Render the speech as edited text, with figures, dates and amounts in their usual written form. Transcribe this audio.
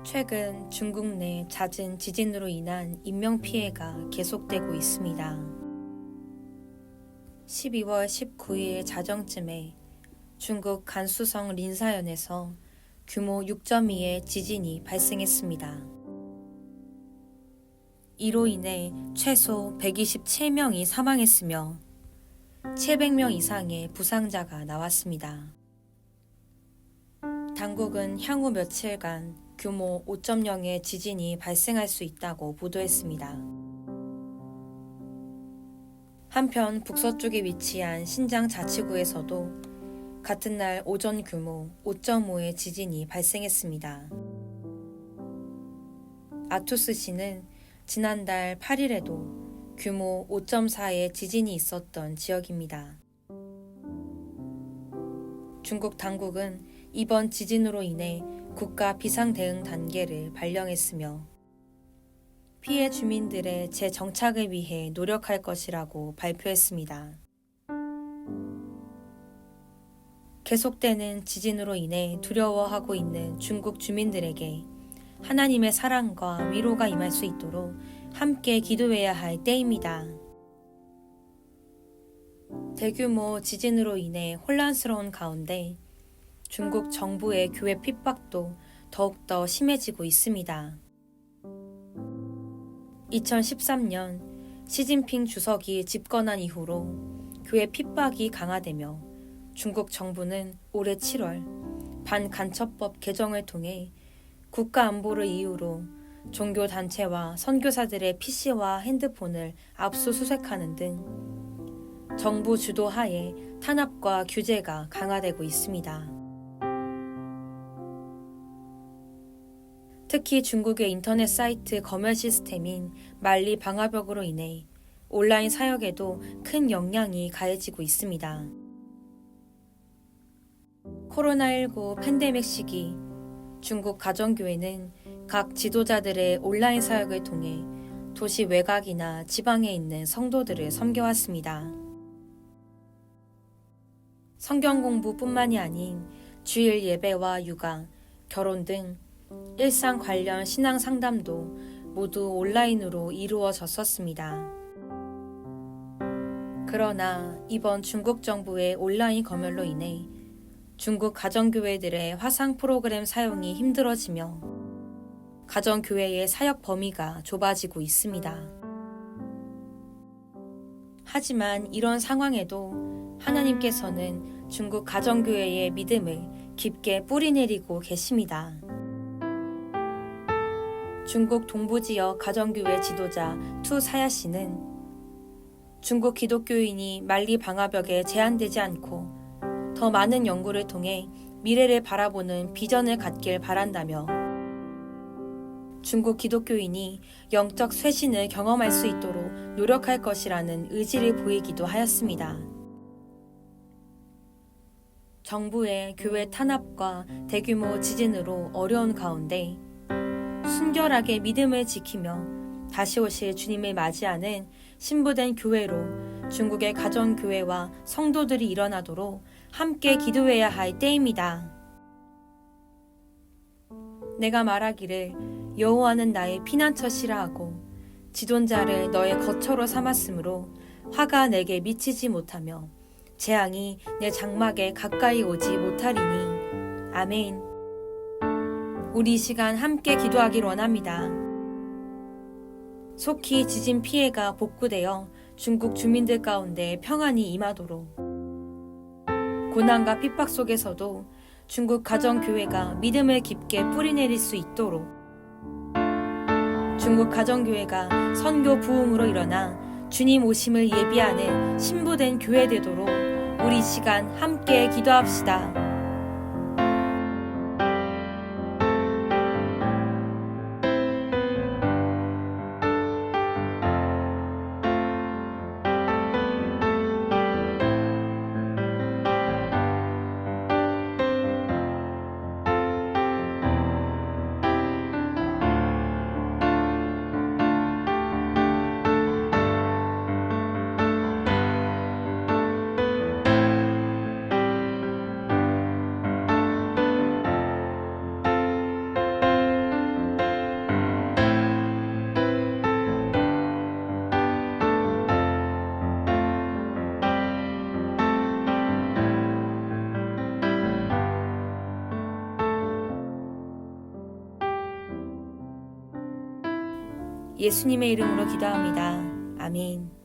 최근 중국 내 잦은 지진으로 인한 인명피해가 계속되고 있습니다. 12월 19일 자정쯤에 중국 간수성 린사현에서 규모 6.2의 지진이 발생했습니다. 이로 인해 최소 127명이 사망했으며 700명 이상의 부상자가 나왔습니다. 당국은 향후 며칠간 규모 5.0의 지진이 발생할 수 있다고 보도했습니다. 한편 북서쪽에 위치한 신장 자치구에서도 같은 날 오전 규모 5.5의 지진이 발생했습니다. 아투스시는 지난달 8일에도 규모 5.4의 지진이 있었던 지역입니다. 중국 당국은 이번 지진으로 인해 국가 비상대응 단계를 발령했으며 피해 주민들의 재정착을 위해 노력할 것이라고 발표했습니다. 계속되는 지진으로 인해 두려워하고 있는 중국 주민들에게 하나님의 사랑과 위로가 임할 수 있도록 함께 기도해야 할 때입니다. 대규모 지진으로 인해 혼란스러운 가운데 중국 정부의 교회 핍박도 더욱더 심해지고 있습니다. 2013년 시진핑 주석이 집권한 이후로 교회 핍박이 강화되며 중국 정부는 올해 7월 반간첩법 개정을 통해 국가 안보를 이유로 종교단체와 선교사들의 PC와 핸드폰을 압수수색하는 등 정부 주도 하에 탄압과 규제가 강화되고 있습니다. 특히 중국의 인터넷 사이트 검열 시스템인 만리 방화벽으로 인해 온라인 사역에도 큰 영향이 가해지고 있습니다. 코로나19 팬데믹 시기 중국 가정교회는 각 지도자들의 온라인 사역을 통해 도시 외곽이나 지방에 있는 성도들을 섬겨왔습니다. 성경 공부뿐만이 아닌 주일 예배와 육아, 결혼 등 일상 관련 신앙 상담도 모두 온라인으로 이루어졌었습니다. 그러나 이번 중국 정부의 온라인 검열로 인해 중국 가정교회들의 화상 프로그램 사용이 힘들어지며 가정교회의 사역 범위가 좁아지고 있습니다. 하지만 이런 상황에도 하나님께서는 중국 가정교회의 믿음을 깊게 뿌리내리고 계십니다. 중국 동부지역 가정교회 지도자 투 사야 씨는 중국 기독교인이 만리 방화벽에 제한되지 않고 더 많은 연구를 통해 미래를 바라보는 비전을 갖길 바란다며 중국 기독교인이 영적 쇄신을 경험할 수 있도록 노력할 것이라는 의지를 보이기도 하였습니다. 정부의 교회 탄압과 대규모 지진으로 어려운 가운데 순결하게 믿음을 지키며 다시 오실 주님을 맞이하는 신부된 교회로 중국의 가정교회와 성도들이 일어나도록 함께 기도해야 할 때입니다. 내가 말하기를 여호와는 나의 피난처시라 하고 지존자를 너의 거처로 삼았으므로 화가 내게 미치지 못하며 재앙이 내 장막에 가까이 오지 못하리니. 아멘. 우리 이 시간 함께 기도하길 원합니다. 속히 지진 피해가 복구되어 중국 주민들 가운데 평안이 임하도록 고난과 핍박 속에서도 중국 가정교회가 믿음을 깊게 뿌리내릴 수 있도록 중국 가정교회가 선교 부흥으로 일어나 주님 오심을 예비하는 신부된 교회 되도록 우리 이 시간 함께 기도합시다. 예수님의 이름으로 기도합니다. 아멘.